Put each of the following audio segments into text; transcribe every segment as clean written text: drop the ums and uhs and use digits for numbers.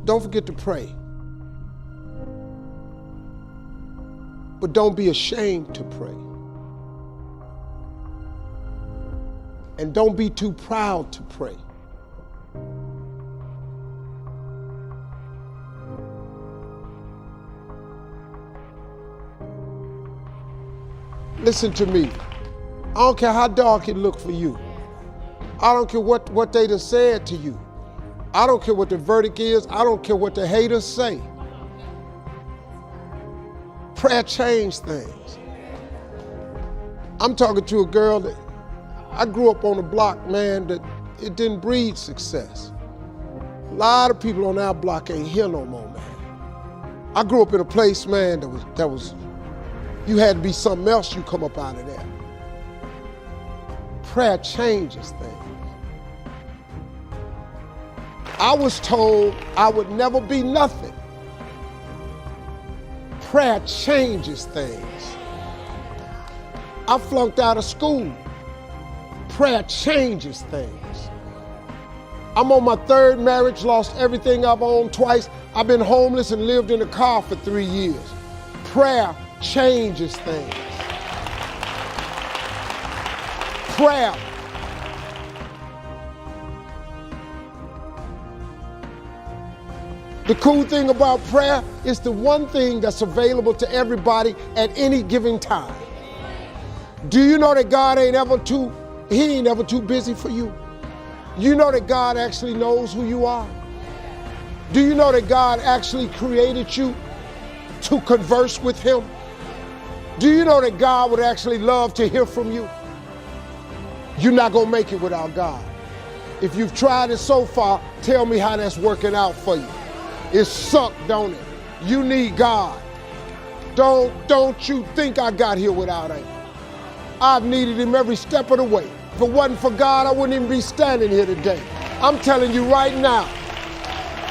Don't forget to pray. But don't be ashamed to pray. And don't be too proud to pray. Listen to me. I don't care how dark it look for you. I don't care what they done said to you. I don't care what the verdict is. I don't care what the haters say. Prayer changed things. I'm talking to a girl that I grew up on a block, man, that it didn't breed success. A lot of people on our block ain't here no more, man. I grew up in a place, man, that was you had to be something else you come up out of there. Prayer changes things. I was told I would never be nothing. Prayer changes things. I flunked out of school. Prayer changes things. I'm on my third marriage, lost everything I've owned twice. I've been homeless and lived in a car for 3 years. Prayer changes things. Prayer. The cool thing about prayer is the one thing that's available to everybody at any given time. Do you know that God ain't ever too busy for you? You know that God actually knows who you are? Do you know that God actually created you to converse with him? Do you know that God would actually love to hear from you? You're not gonna make it without God. If you've tried it so far, tell me how that's working out for you. It sucked, don't it? You need God. Don't you think I got here without him. I've needed him every step of the way. If it wasn't for God, I wouldn't even be standing here today. I'm telling you right now,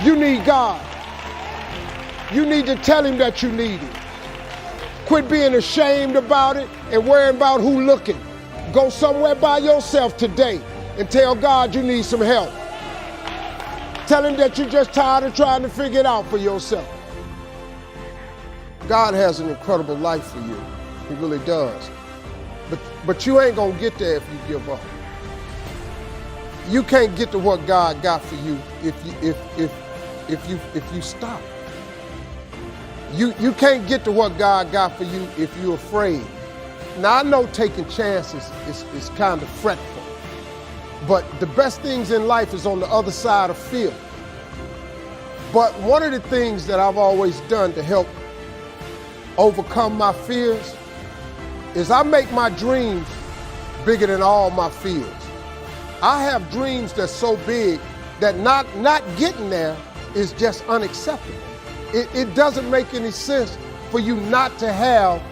you need God. You need to tell him that you need him. Quit being ashamed about it and worrying about who looking. Go somewhere by yourself today and tell God you need some help. Tell him that you're just tired of trying to figure it out for yourself. God has an incredible life for you. He really does. But you ain't gonna get there if you give up. You can't get to what God got for you if you stop. You can't get to what God got for you if you're afraid. Now I know taking chances is kind of fretful. But the best things in life is on the other side of fear. But one of the things that I've always done to help overcome my fears is I make my dreams bigger than all my fears. I have dreams that's so big that not getting there is just unacceptable. It doesn't make any sense for you not to have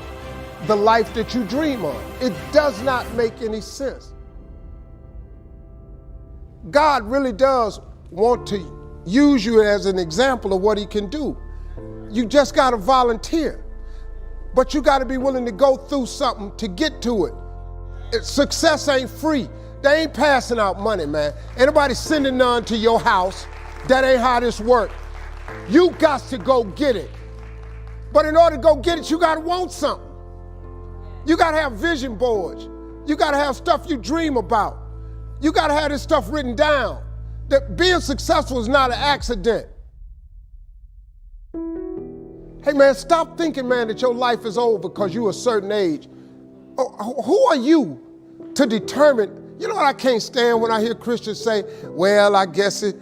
the life that you dream of. It does not make any sense. God really does want to use you as an example of what he can do. You just got to volunteer. But you got to be willing to go through something to get to it. Success ain't free. They ain't passing out money, man. Anybody sending none to your house. That ain't how this works. You got to go get it. But in order to go get it, you got to want something. You got to have vision boards. You got to have stuff you dream about. You got to have this stuff written down. That being successful is not an accident. Hey man, stop thinking, man, that your life is over because you're a certain age. Who are you to determine? You know what I can't stand when I hear Christians say, well, I guess it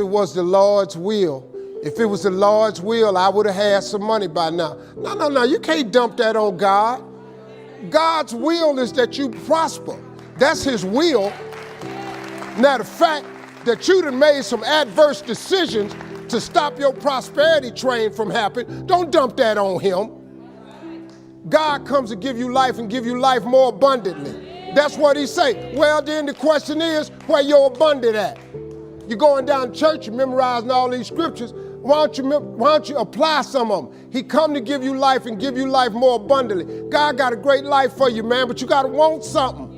was the Lord's will. If it was the Lord's will, I would have had some money by now. No, you can't dump that on God. God's will is that you prosper. That's his will. Now the fact that you done made some adverse decisions to stop your prosperity train from happening, don't dump that on him. God comes to give you life and give you life more abundantly. That's what he say. Well, then the question is, where your abundant at? You're going down to church, you're memorizing all these scriptures. Why don't you apply some of them? He come to give you life and give you life more abundantly. God got a great life for you, man, but you got to want something.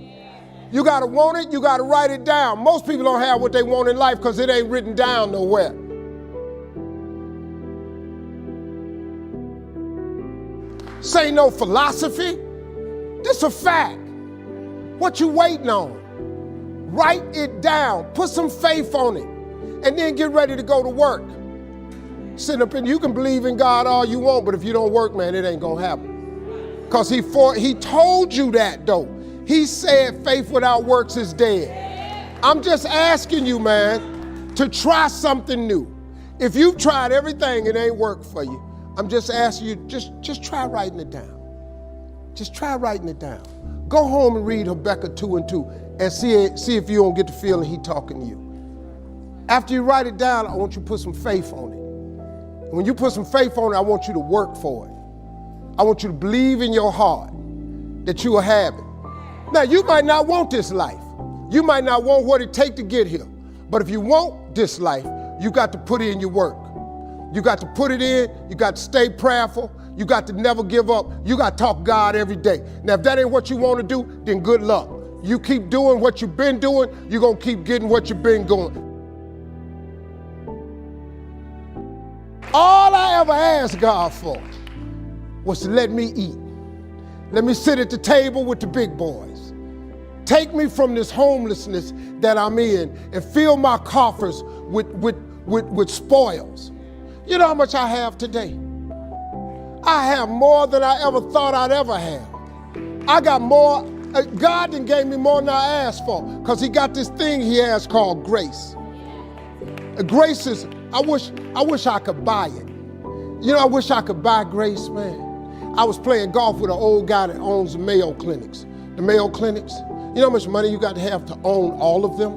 You got to want it, you got to write it down. Most people don't have what they want in life because it ain't written down nowhere. Say no philosophy. This a fact. What you waiting on? Write it down. Put some faith on it. And then get ready to go to work. Sit up and you can believe in God all you want, but if you don't work, man, it ain't gonna happen. Because he told you that though. He said faith without works is dead. I'm just asking you, man, to try something new. If you've tried everything, it ain't worked for you. I'm just asking you, just try writing it down. Just try writing it down. Go home and read Habakkuk 2:2 and see if you don't get the feeling he talking to you. After you write it down, I want you to put some faith on it. When you put some faith on it, I want you to work for it. I want you to believe in your heart that you will have it. Now, you might not want this life. You might not want what it takes to get here. But if you want this life, you got to put in your work. You got to put it in. You got to stay prayerful. You got to never give up. You got to talk to God every day. Now, if that ain't what you want to do, then good luck. You keep doing what you've been doing, you're going to keep getting what you've been doing. All I ever asked God for was to let me eat. Let me sit at the table with the big boys. Take me from this homelessness that I'm in and fill my coffers with spoils. You know how much I have today? I have more than I ever thought I'd ever have. I got more. God done gave me more than I asked for because he got this thing he has called grace. Grace is, I wish I could buy it. You know, I wish I could buy grace, man. I was playing golf with an old guy that owns the Mayo Clinics. The Mayo Clinics, you know how much money you got to have own all of them?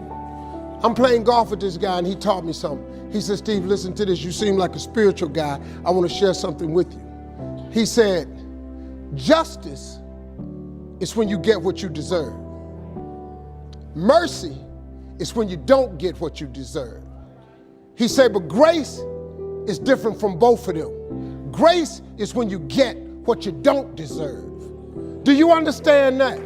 I'm playing golf with this guy and he taught me something. He said, Steve, listen to this. You seem like a spiritual guy. I want to share something with you. He said, justice is when you get what you deserve. Mercy is when you don't get what you deserve. He said, but grace is different from both of them. Grace is when you get what you don't deserve. Do you understand that?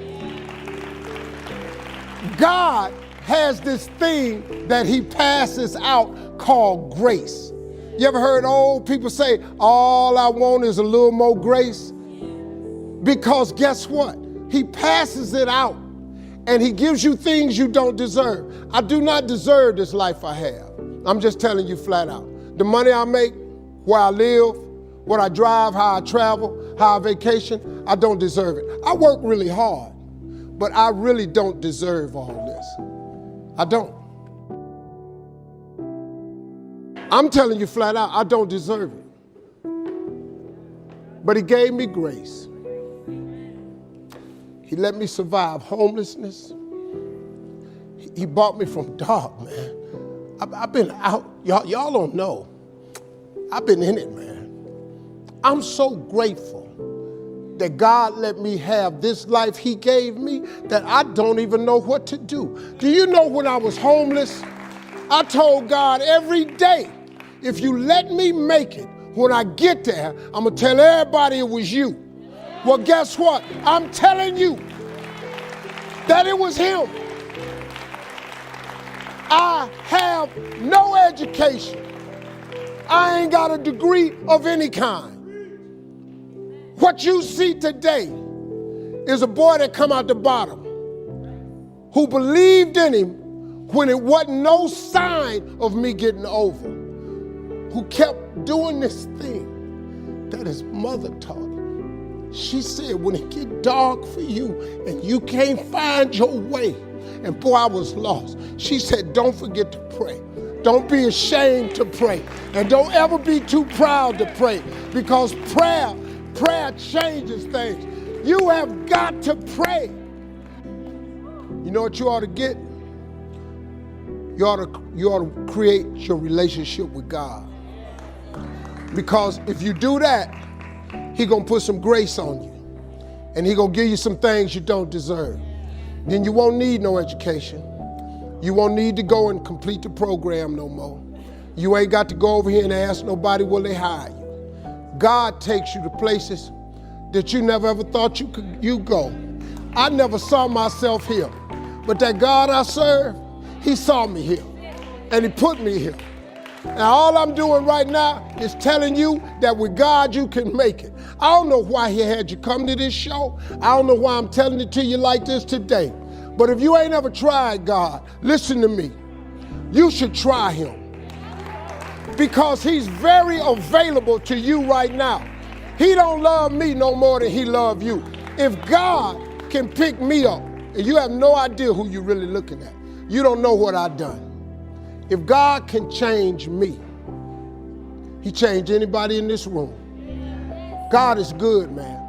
God has this thing that he passes out called grace. You ever heard old people say, all I want is a little more grace? Because guess what? He passes it out and he gives you things you don't deserve. I do not deserve this life I have. I'm just telling you flat out. The money I make, where I live, what I drive, how I travel, how I vacation, I don't deserve it. I work really hard, but I really don't deserve all this. I don't. I'm telling you flat out, I don't deserve it. But he gave me grace. He let me survive homelessness. He brought me from dark, man. I've been out, y'all don't know. I've been in it, man. I'm so grateful that God let me have this life he gave me that I don't even know what to do. Do you know when I was homeless, I told God every day, if you let me make it, when I get there, I'm gonna tell everybody it was you. Well, guess what? I'm telling you that it was him. I have no education. I ain't got a degree of any kind. What you see today is a boy that come out the bottom who believed in him when it wasn't no sign of me getting over, who kept doing this thing that his mother taught him. She said, when it get dark for you and you can't find your way, and boy, I was lost. She said, don't forget to pray. Don't be ashamed to pray. And don't ever be too proud to pray, because prayer changes things. You have got to pray. You know what you ought to get? You ought to create your relationship with God. Because if you do that, he's going to put some grace on you. And he's going to give you some things you don't deserve. Then you won't need no education. You won't need to go and complete the program no more. You ain't got to go over here and ask nobody, will they hire you? God takes you to places that you never ever thought you go. I never saw myself here, but that God I serve, he saw me here and he put me here. Now all I'm doing right now is telling you that with God you can make it. I don't know why he had you come to this show. I don't know why I'm telling it to you like this today. But if you ain't ever tried God, listen to me. You should try him, because he's very available to you right now. He don't love me no more than he love you. If God can pick me up, and you have no idea who you're really looking at, you don't know what I've done. If God can change me, he changed anybody in this room. God is good, man.